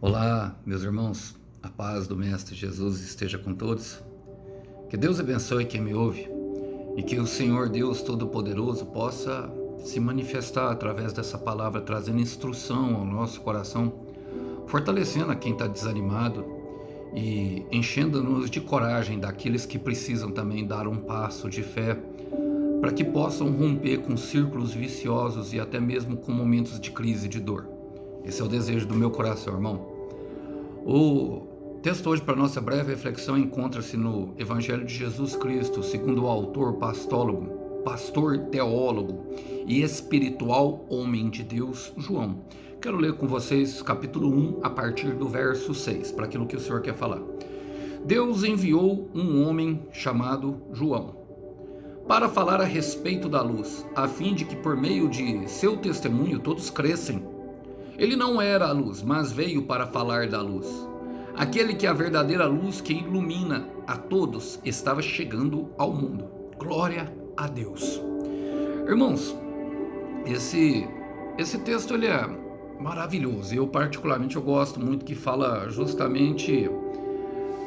Olá, meus irmãos, a paz do Mestre Jesus esteja com todos. Que Deus abençoe quem me ouve e que o Senhor Deus Todo-Poderoso possa se manifestar através dessa palavra, trazendo instrução ao nosso coração, fortalecendo a quem está desanimado e enchendo-nos de coragem daqueles que precisam também dar um passo de fé para que possam romper com círculos viciosos e até mesmo com momentos de crise e de dor. Esse é o desejo do meu coração, irmão. O texto hoje para nossa breve reflexão encontra-se no Evangelho de Jesus Cristo, segundo o autor pastor, teólogo e espiritual homem de Deus, João. Quero ler com vocês capítulo 1, a partir do verso 6, para aquilo que o Senhor quer falar. Deus enviou um homem chamado João, para falar a respeito da luz, a fim de que por meio de seu testemunho todos crescem. Ele não era a luz, mas veio para falar da luz. Aquele que é a verdadeira luz que ilumina a todos estava chegando ao mundo. Glória a Deus. Irmãos, esse texto ele é maravilhoso. Eu particularmente gosto muito, que fala justamente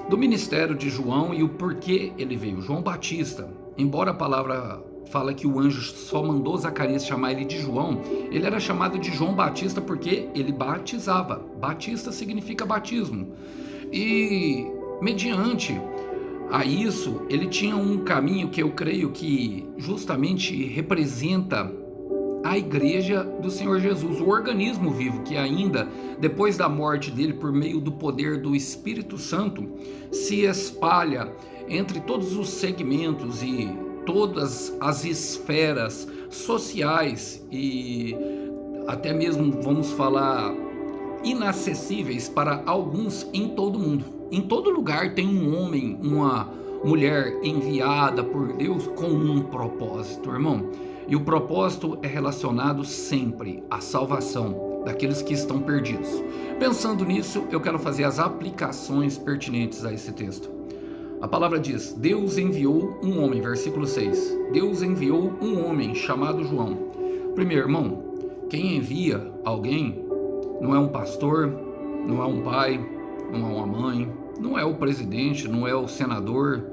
do ministério de João e o porquê ele veio. João Batista, embora a palavra fala que o anjo só mandou Zacarias chamar ele de João, ele era chamado de João Batista porque ele batizava. Batista significa batismo. E mediante a isso, ele tinha um caminho que eu creio que justamente representa a igreja do Senhor Jesus, o organismo vivo que ainda, depois da morte dele, por meio do poder do Espírito Santo, se espalha entre todos os segmentos e todas as esferas sociais e até mesmo, vamos falar, inacessíveis para alguns em todo o mundo. Em todo lugar tem um homem, uma mulher enviada por Deus com um propósito, irmão. E o propósito é relacionado sempre à salvação daqueles que estão perdidos. Pensando nisso, eu quero fazer as aplicações pertinentes a esse texto. A palavra diz: Deus enviou um homem, versículo 6. Deus enviou um homem chamado João. Primeiro, irmão, quem envia alguém não é um pastor, não é um pai, não é uma mãe, não é o presidente, não é o senador.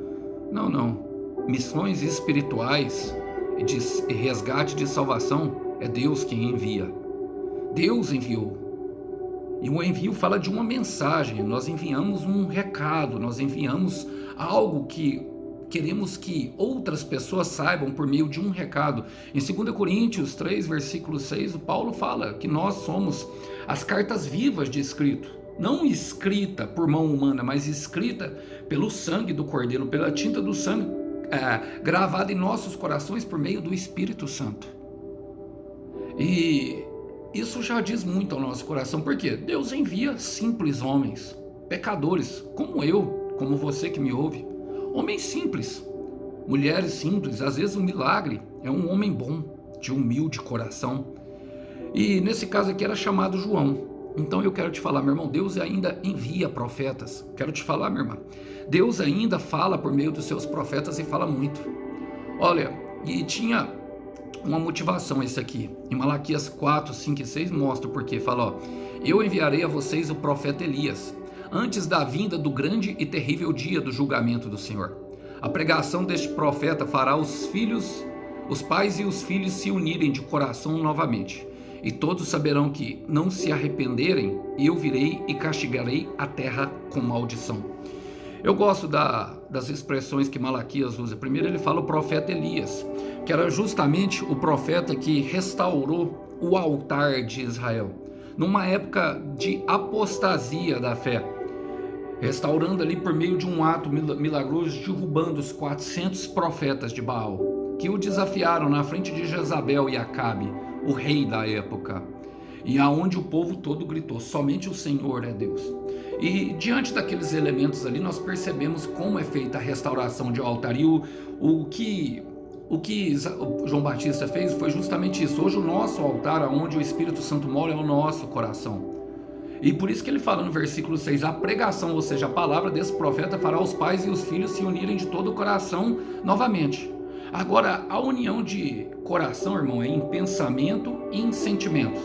Não. Missões espirituais de resgate de salvação é Deus quem envia. Deus enviou. E o envio fala de uma mensagem, nós enviamos um recado, nós enviamos algo que queremos que outras pessoas saibam por meio de um recado. Em 2 Coríntios 3, versículo 6, o Paulo fala que nós somos as cartas vivas de escrito, não escrita por mão humana, mas escrita pelo sangue do Cordeiro, pela tinta do sangue, gravada em nossos corações por meio do Espírito Santo. E isso já diz muito ao nosso coração, porque Deus envia simples homens, pecadores, como eu, como você que me ouve, homens simples, mulheres simples. Às vezes o milagre é um homem bom, de humilde coração. E nesse caso aqui era chamado João. Então eu quero te falar, meu irmão, Deus ainda envia profetas. Quero te falar, minha irmã, Deus ainda fala por meio dos seus profetas e fala muito. Olha, e tinha uma motivação esse aqui. Em Malaquias 4, 5 e 6 mostra o porquê. Fala, ó: eu enviarei a vocês o profeta Elias, antes da vinda do grande e terrível dia do julgamento do Senhor. A pregação deste profeta fará os pais e os filhos se unirem de coração novamente. E todos saberão que, não se arrependerem, eu virei e castigarei a terra com maldição. Eu gosto das expressões que Malaquias usa. Primeiro ele fala o profeta Elias, que era justamente o profeta que restaurou o altar de Israel, numa época de apostasia da fé, restaurando ali por meio de um ato milagroso, derrubando os 400 profetas de Baal, que o desafiaram na frente de Jezabel e Acabe, o rei da época, e aonde o povo todo gritou: somente o Senhor é Deus. E diante daqueles elementos ali, nós percebemos como é feita a restauração de altar. E o que João Batista fez foi justamente isso. Hoje o nosso altar, onde o Espírito Santo mora, é o nosso coração. E por isso que ele fala no versículo 6, a pregação, ou seja, a palavra desse profeta fará os pais e os filhos se unirem de todo o coração novamente. Agora, a união de coração, irmão, é em pensamento e em sentimentos.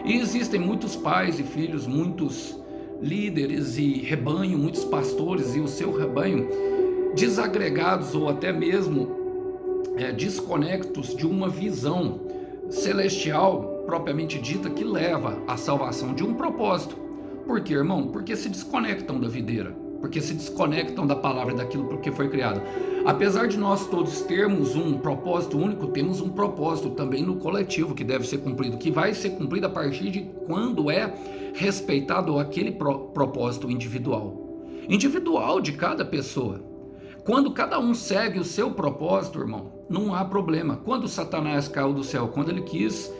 E existem muitos pais e filhos, muitos líderes e rebanho, muitos pastores e o seu rebanho desagregados ou até mesmo desconectos de uma visão celestial propriamente dita que leva à salvação, de um propósito. Por quê, irmão? Porque se desconectam da videira, porque se desconectam da palavra, daquilo por que foi criado. Apesar de nós todos termos um propósito único, temos um propósito também no coletivo que deve ser cumprido, que vai ser cumprido a partir de quando é respeitado aquele propósito individual de cada pessoa. Quando cada um segue o seu propósito, irmão, não há problema. Quando Satanás caiu do céu, quando ele quis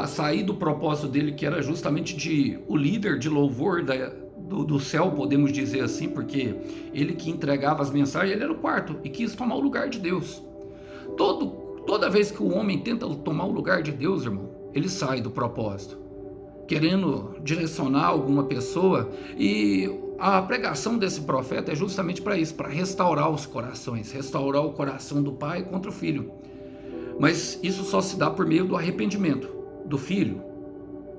sair do propósito dele, que era justamente de o líder de louvor do céu, podemos dizer assim, porque ele que entregava as mensagens, ele era o quarto e quis tomar o lugar de Deus. Toda vez que o homem tenta tomar o lugar de Deus, irmão, ele sai do propósito, querendo direcionar alguma pessoa, e a pregação desse profeta é justamente para isso, para restaurar os corações, restaurar o coração do pai contra o filho. Mas isso só se dá por meio do arrependimento, do filho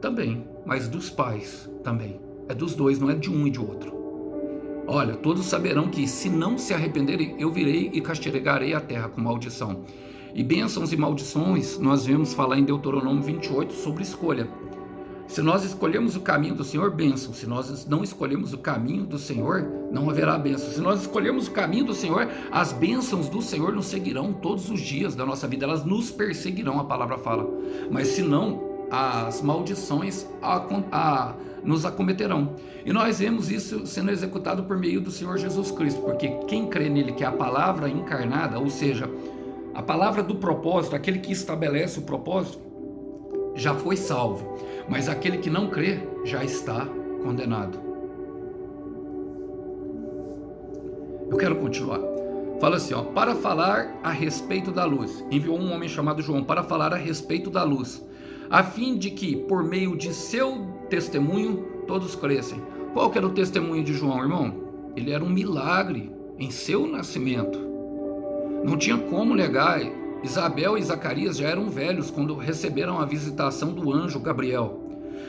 também, mas dos pais também. É dos dois, não é de um e de outro. Olha, todos saberão que se não se arrependerem, eu virei e castigarei a terra com maldição. E bênçãos e maldições, nós vemos falar em Deuteronômio 28 sobre escolha. Se nós escolhermos o caminho do Senhor, bênção. Se nós não escolhermos o caminho do Senhor, não haverá bênção. Se nós escolhermos o caminho do Senhor, as bênçãos do Senhor nos seguirão todos os dias da nossa vida. Elas nos perseguirão, a palavra fala. Mas se não, as maldições nos acometerão. E nós vemos isso sendo executado por meio do Senhor Jesus Cristo, porque quem crê nele, que é a palavra encarnada, ou seja, a palavra do propósito, aquele que estabelece o propósito, já foi salvo, mas aquele que não crê já está condenado. Eu quero continuar. Fala assim, para falar a respeito da luz, enviou um homem chamado João para falar a respeito da luz, a fim de que, por meio de seu testemunho, todos crescem. Qual que era o testemunho de João, irmão? Ele era um milagre em seu nascimento. Não tinha como negar. Isabel e Zacarias já eram velhos quando receberam a visitação do anjo Gabriel.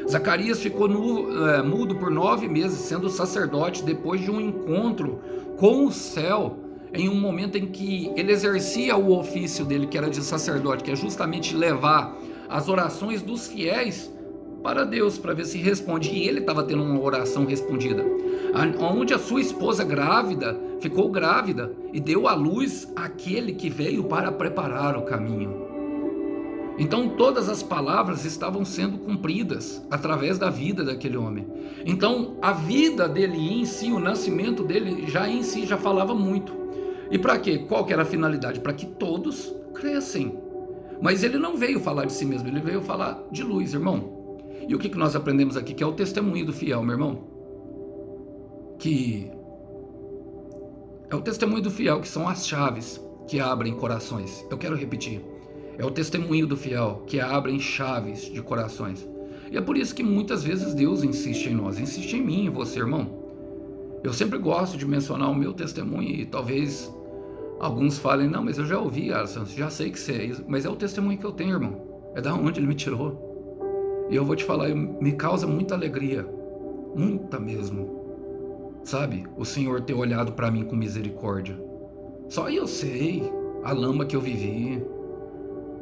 Zacarias ficou mudo por 9 meses, sendo sacerdote, depois de um encontro com o céu, em um momento em que ele exercia o ofício dele, que era de sacerdote, que é justamente levar as orações dos fiéis para Deus, para ver se responde. E ele estava tendo uma oração respondida, onde a sua esposa grávida ficou grávida e deu à luz aquele que veio para preparar o caminho. Então todas as palavras estavam sendo cumpridas através da vida daquele homem. Então a vida dele em si, o nascimento dele já em si já falava muito. E para quê? Qual que era a finalidade? Para que todos crescem. Mas ele não veio falar de si mesmo, ele veio falar de luz, irmão. E o que nós aprendemos aqui? Que é o testemunho do fiel, meu irmão. Que é o testemunho do fiel, que são as chaves que abrem corações. Eu quero repetir. É o testemunho do fiel que abrem chaves de corações. E é por isso que muitas vezes Deus insiste em nós, insiste em mim, em você, irmão. Eu sempre gosto de mencionar o meu testemunho e talvez alguns falem, não, mas eu já ouvi, Alisson, já sei que você é isso. Mas é o testemunho que eu tenho, irmão. É da onde ele me tirou. E eu vou te falar, me causa muita alegria, muita mesmo, sabe? O Senhor ter olhado para mim com misericórdia. Só eu sei a lama que eu vivi,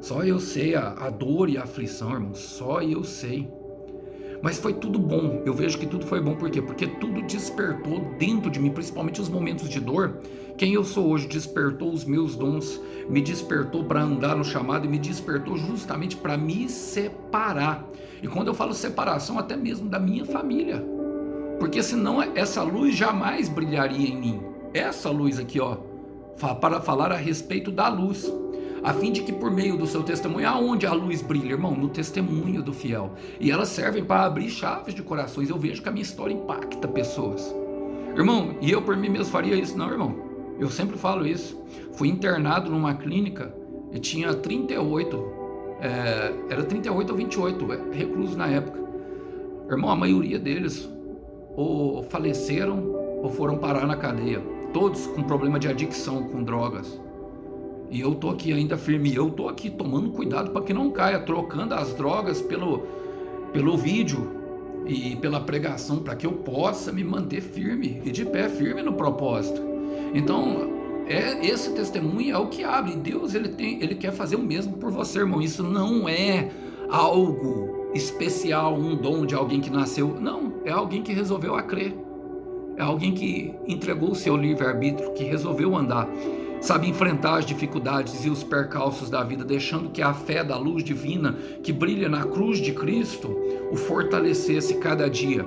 só eu sei a dor e a aflição, irmão, só eu sei. Mas foi tudo bom, eu vejo que tudo foi bom, por quê? Porque tudo despertou dentro de mim, principalmente os momentos de dor. Quem eu sou hoje despertou os meus dons, me despertou para andar no chamado e me despertou justamente para me separar. E quando eu falo separação, até mesmo da minha família, porque senão essa luz jamais brilharia em mim. Essa luz aqui, para falar a respeito da luz, a fim de que por meio do seu testemunho, aonde a luz brilha, irmão? No testemunho do fiel. E elas servem para abrir chaves de corações. Eu vejo que a minha história impacta pessoas. Irmão, e eu por mim mesmo faria isso? Não, irmão. Eu sempre falo isso. Fui internado numa clínica e tinha 38, era 38 ou 28 reclusos na época. Irmão, a maioria deles ou faleceram ou foram parar na cadeia. Todos com problema de adicção, com drogas. E eu tô aqui ainda firme, eu tô aqui tomando cuidado para que não caia, trocando as drogas pelo vídeo, e pela pregação, para que eu possa me manter firme e de pé, firme no propósito. Então, esse testemunho é o que abre. Deus ele quer fazer o mesmo por você, irmão. Isso não é algo especial, um dom de alguém que nasceu. Não, é alguém que resolveu a crer. É alguém que entregou o seu livre-arbítrio, que resolveu andar, sabe, enfrentar as dificuldades e os percalços da vida, deixando que a fé da luz divina que brilha na cruz de Cristo o fortalecesse cada dia.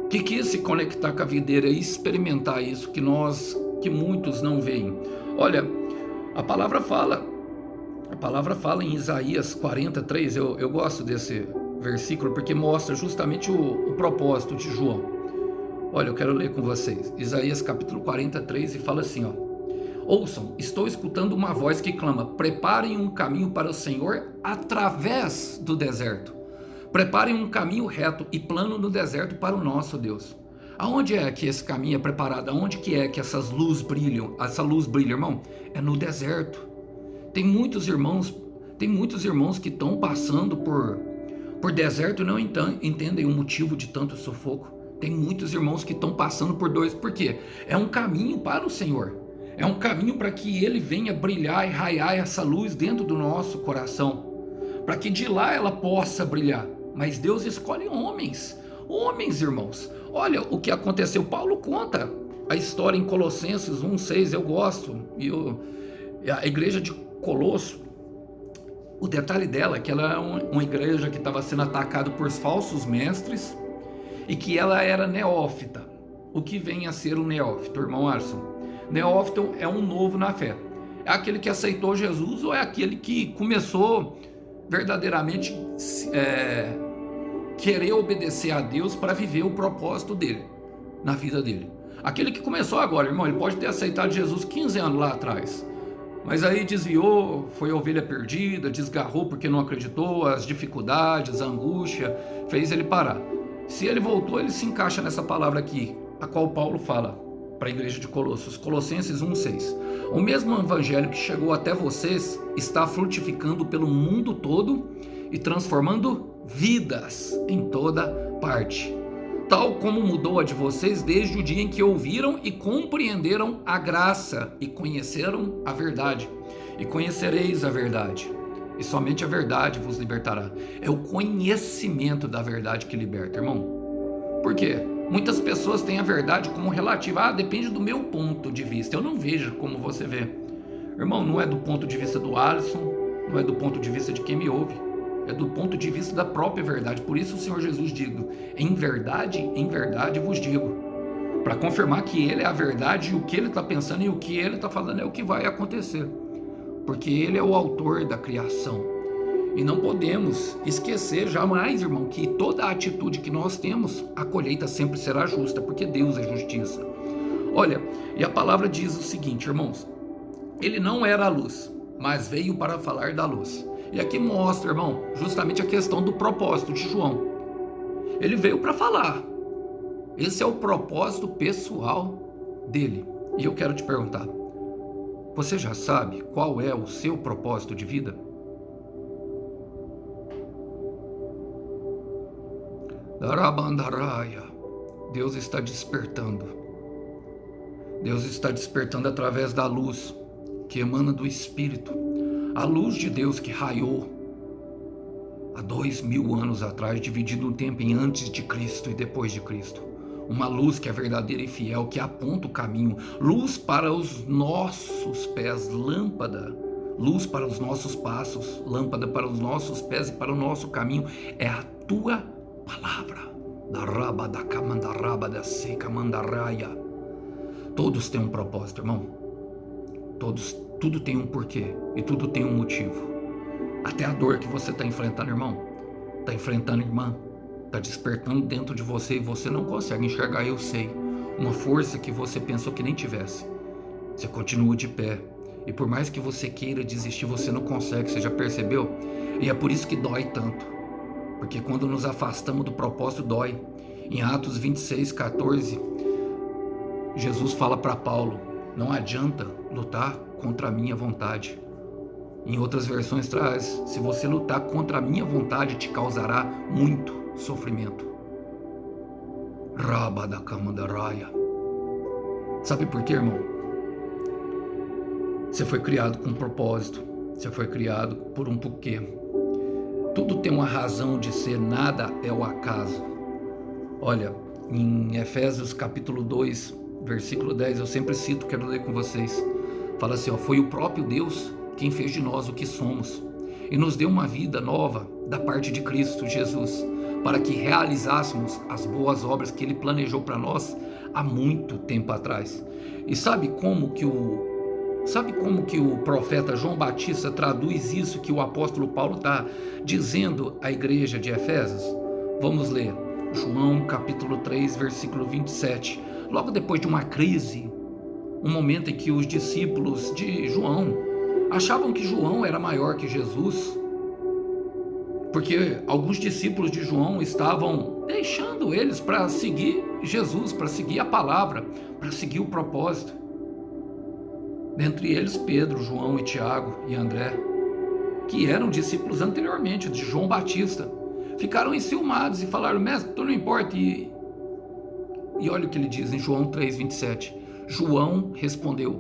Que quis se conectar com a videira e experimentar isso que muitos não veem. Olha, a palavra fala em Isaías 43, eu gosto desse versículo porque mostra justamente o propósito de João. Olha, eu quero ler com vocês, Isaías capítulo 43, e fala assim, ó: ouçam, estou escutando uma voz que clama, preparem um caminho para o Senhor através do deserto. Preparem um caminho reto e plano no deserto para o nosso Deus. Aonde é que esse caminho é preparado? Aonde que é que essas luzes brilham? Essa luz brilha, irmão? É no deserto. Tem muitos irmãos que estão passando por deserto e não entendem o motivo de tanto sufoco. Tem muitos irmãos que estão passando por quê? É um caminho para o Senhor. É um caminho para que Ele venha brilhar e raiar essa luz dentro do nosso coração. Para que de lá ela possa brilhar. Mas Deus escolhe homens, irmãos. Olha o que aconteceu. Paulo conta a história em Colossenses 1:6, eu gosto. A igreja de Colosso, o detalhe dela é que ela é uma igreja que estava sendo atacada por falsos mestres e que ela era neófita. O que vem a ser um neófito, irmão Alisson? Neófito é um novo na fé. É aquele que aceitou Jesus ou é aquele que começou verdadeiramente querer obedecer a Deus para viver o propósito dele na vida dele? Aquele que começou agora, irmão, ele pode ter aceitado Jesus 15 anos lá atrás, mas aí desviou, foi ovelha perdida, desgarrou porque não acreditou, as dificuldades, a angústia, fez ele parar. Se ele voltou, ele se encaixa nessa palavra aqui, a qual Paulo fala para a igreja de Colossos, Colossenses 1:6. O mesmo evangelho que chegou até vocês está frutificando pelo mundo todo e transformando vidas em toda parte, tal como mudou a de vocês desde o dia em que ouviram e compreenderam a graça e conheceram a verdade. E conhecereis a verdade, e somente a verdade vos libertará. É o conhecimento da verdade que liberta, irmão. Por quê? Muitas pessoas têm a verdade como relativa. Depende do meu ponto de vista. Eu não vejo como você vê. Irmão, não é do ponto de vista do Alisson, não é do ponto de vista de quem me ouve. É do ponto de vista da própria verdade. Por isso o Senhor Jesus diz, em verdade vos digo. Para confirmar que Ele é a verdade e o que Ele está pensando e o que Ele está falando é o que vai acontecer. Porque Ele é o autor da criação. E não podemos esquecer jamais, irmão, que toda a atitude que nós temos, a colheita sempre será justa, porque Deus é justiça. Olha, e a palavra diz o seguinte, irmãos, Ele não era a luz, mas veio para falar da luz. E aqui mostra, irmão, justamente a questão do propósito de João. Ele veio para falar. Esse é o propósito pessoal dele. E eu quero te perguntar, você já sabe qual é o seu propósito de vida? Deus está despertando. Deus está despertando através da luz que emana do Espírito. A luz de Deus que raiou há 2000 anos atrás, dividido o tempo em antes de Cristo e depois de Cristo. Uma luz que é verdadeira e fiel, que aponta o caminho. Luz para os nossos pés, lâmpada. Luz para os nossos passos, lâmpada para os nossos pés e para o nosso caminho. É a tua palavra. Todos têm um propósito, irmão. Tudo tem um porquê e tudo tem um motivo. Até a dor que você está enfrentando, irmão, está enfrentando, irmã, está despertando dentro de você e você não consegue enxergar, eu sei. Uma força que você pensou que nem tivesse. Você continua de pé. E por mais que você queira desistir, você não consegue, você já percebeu? E é por isso que dói tanto. Porque quando nos afastamos do propósito, dói. Em Atos 26:14, Jesus fala para Paulo, não adianta lutar contra a minha vontade. Em outras versões traz, se você lutar contra a minha vontade, te causará muito sofrimento. Raba da cama da raia. Sabe por quê, irmão? Você foi criado com um propósito. Você foi criado por um porquê. Tudo tem uma razão de ser, nada é o acaso. Olha, em Efésios capítulo 2, versículo 10, eu sempre cito, quero ler com vocês. Fala assim, ó, foi o próprio Deus quem fez de nós o que somos e nos deu uma vida nova da parte de Cristo Jesus, para que realizássemos as boas obras que Ele planejou para nós há muito tempo atrás. E sabe como que o profeta João Batista traduz isso que o apóstolo Paulo está dizendo à igreja de Efésios? Vamos ler João capítulo 3, versículo 27. Logo depois de uma crise, um momento em que os discípulos de João achavam que João era maior que Jesus, porque alguns discípulos de João estavam deixando eles para seguir Jesus, para seguir a palavra, para seguir o propósito. Dentre eles Pedro, João e Tiago e André, que eram discípulos anteriormente de João Batista, ficaram enciumados e falaram, mestre, tu não importa. E olha o que ele diz em João 3,27. João respondeu,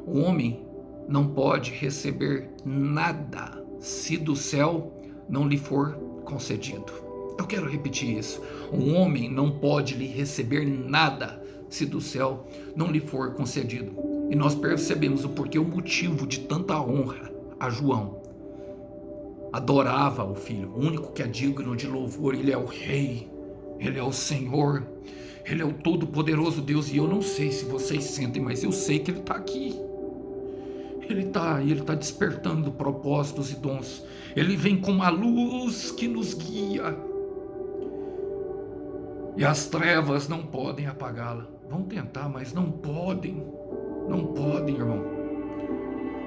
o homem não pode receber nada se do céu não lhe for concedido. Eu quero repetir isso. Um homem não pode lhe receber nada se do céu não lhe for concedido. E nós percebemos o porquê, o motivo de tanta honra a João. Adorava o Filho, o único que é digno de louvor. Ele é o Rei, Ele é o Senhor, Ele é o Todo-Poderoso Deus. E eu não sei se vocês sentem, mas eu sei que Ele está aqui. Ele está despertando propósitos e dons. Ele vem com uma luz que nos guia. E as trevas não podem apagá-la. Vão tentar, mas não podem. Não podem, irmão.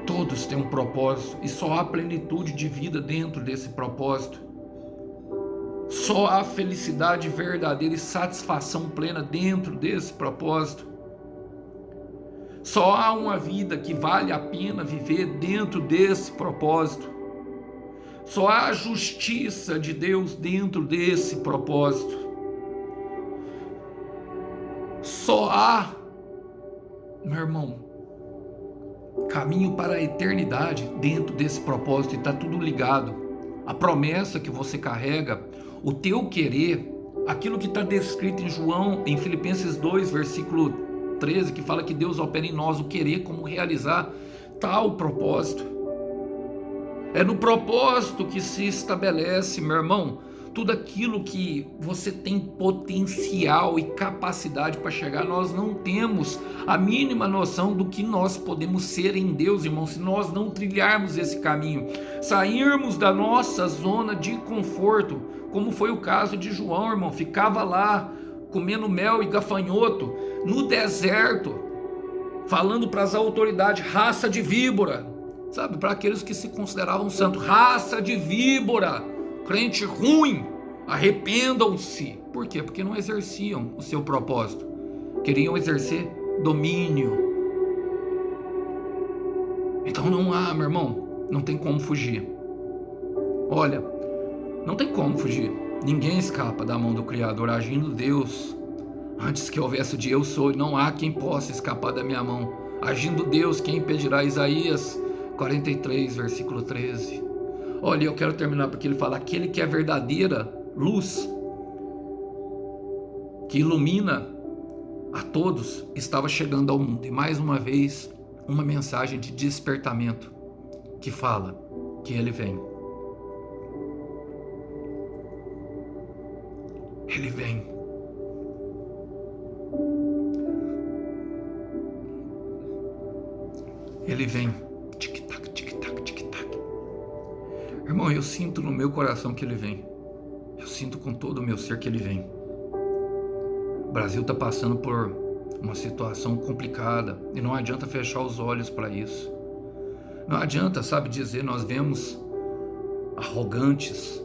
Todos têm um propósito e só há plenitude de vida dentro desse propósito. Só há felicidade verdadeira e satisfação plena dentro desse propósito. Só há uma vida que vale a pena viver dentro desse propósito. Só há a justiça de Deus dentro desse propósito. Só há, meu irmão, caminho para a eternidade dentro desse propósito, e está tudo ligado. A promessa que você carrega, o teu querer, aquilo que está descrito em Filipenses 2, versículo 13, que fala que Deus opera em nós o querer como realizar tal propósito. É no propósito que se estabelece, meu irmão, tudo aquilo que você tem potencial e capacidade para chegar. Nós não temos a mínima noção do que nós podemos ser em Deus, irmão, se nós não trilharmos esse caminho, sairmos da nossa zona de conforto, como foi o caso de João, irmão. Ficava lá comendo mel e gafanhoto no deserto, falando para as autoridades, raça de víbora, sabe, para aqueles que se consideravam santos, raça de víbora, crente ruim, arrependam-se. Por quê? Porque não exerciam o seu propósito, queriam exercer domínio. Então não há, meu irmão, não tem como fugir. Olha, não tem como fugir. Ninguém escapa da mão do Criador. Agindo Deus, antes que houvesse o dia eu sou, e não há quem possa escapar da minha mão. Agindo Deus, quem impedirá? Isaías 43, versículo 13. Olha, eu quero terminar porque ele fala, aquele que é verdadeira luz, que ilumina a todos, estava chegando ao mundo. E mais uma vez, uma mensagem de despertamento, que fala que ele vem. Ele vem. Ele vem. Tic-tac, tic-tac, tic-tac. Irmão, eu sinto no meu coração que ele vem. Eu sinto com todo o meu ser que ele vem. O Brasil está passando por uma situação complicada e não adianta fechar os olhos para isso. Não adianta, sabe, dizer, nós vemos arrogantes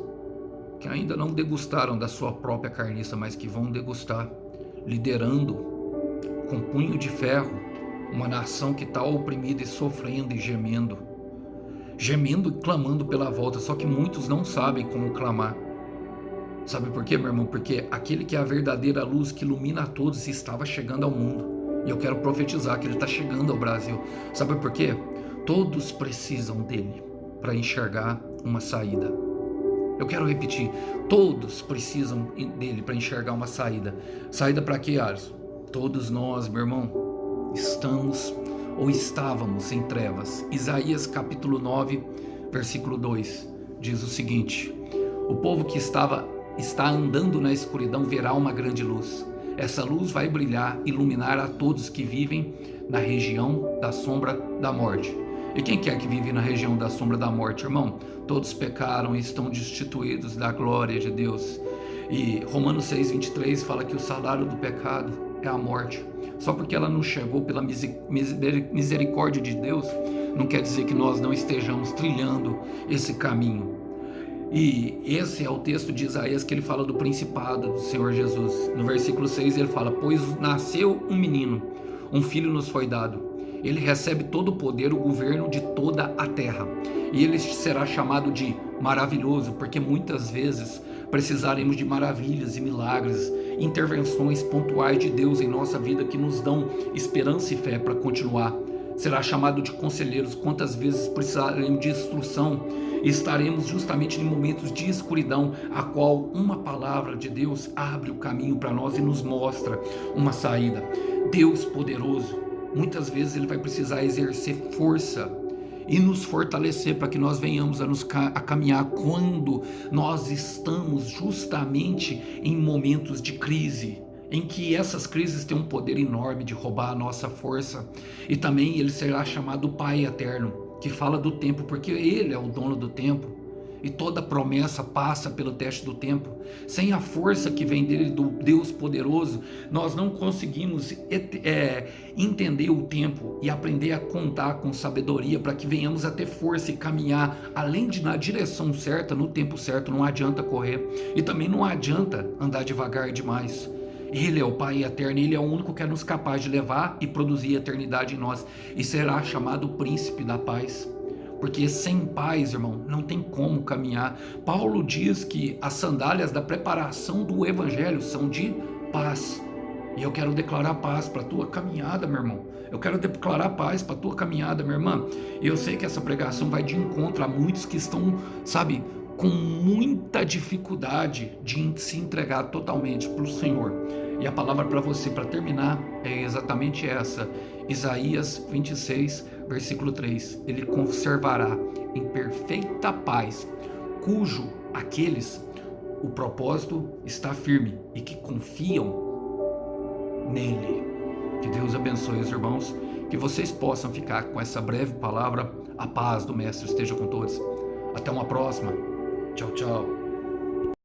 que ainda não degustaram da sua própria carniça, mas que vão degustar, liderando com punho de ferro uma nação que está oprimida e sofrendo e gemendo e clamando pela volta, só que muitos não sabem como clamar. Sabe por quê, meu irmão? Porque aquele que é a verdadeira luz que ilumina a todos estava chegando ao mundo. E eu quero profetizar que ele está chegando ao Brasil. Sabe por quê? Todos precisam dele para enxergar uma saída. Eu quero repetir, todos precisam dele para enxergar uma saída. Saída para quê, Alisson? Todos nós, meu irmão, estamos ou estávamos em trevas. Isaías capítulo 9, versículo 2, diz o seguinte: o povo que está andando na escuridão verá uma grande luz. Essa luz vai brilhar, iluminar a todos que vivem na região da sombra da morte. E quem quer que vive na região da sombra da morte, irmão? Todos pecaram e estão destituídos da glória de Deus. E Romanos 6,23 fala que o salário do pecado é a morte. Só porque ela não chegou pela misericórdia de Deus, não quer dizer que nós não estejamos trilhando esse caminho. E esse é o texto de Isaías que ele fala do principado do Senhor Jesus. No versículo 6 ele fala: pois nasceu um menino, um filho nos foi dado. Ele recebe todo o poder, o governo de toda a terra. E ele será chamado de maravilhoso, porque muitas vezes precisaremos de maravilhas e milagres, intervenções pontuais de Deus em nossa vida que nos dão esperança e fé para continuar. Será chamado de conselheiros, quantas vezes precisaremos de instrução e estaremos justamente em momentos de escuridão, a qual uma palavra de Deus abre o caminho para nós e nos mostra uma saída. Deus poderoso, muitas vezes ele vai precisar exercer força e nos fortalecer para que nós venhamos a caminhar quando nós estamos justamente em momentos de crise, em que essas crises têm um poder enorme de roubar a nossa força. E também ele será chamado Pai Eterno, que fala do tempo, porque ele é o dono do tempo. E toda promessa passa pelo teste do tempo. Sem a força que vem dele, do Deus poderoso, nós não conseguimos entender o tempo e aprender a contar com sabedoria para que venhamos a ter força e caminhar além de na direção certa, no tempo certo. Não adianta correr e também não adianta andar devagar demais. Ele é o Pai eterno, ele é o único que é nos capaz de levar e produzir a eternidade em nós, e será chamado Príncipe da Paz. Porque sem paz, irmão, não tem como caminhar. Paulo diz que as sandálias da preparação do evangelho são de paz. E eu quero declarar paz para a tua caminhada, meu irmão. Eu quero declarar paz para a tua caminhada, minha irmã. E eu sei que essa pregação vai de encontro a muitos que estão, sabe, com muita dificuldade de se entregar totalmente para o Senhor. E a palavra para você, para terminar, é exatamente essa. Isaías 26, versículo 3. Ele conservará em perfeita paz, cujo aqueles, o propósito está firme e que confiam nele. Que Deus abençoe os irmãos, que vocês possam ficar com essa breve palavra. A paz do Mestre esteja com todos. Até uma próxima. Tchau, tchau.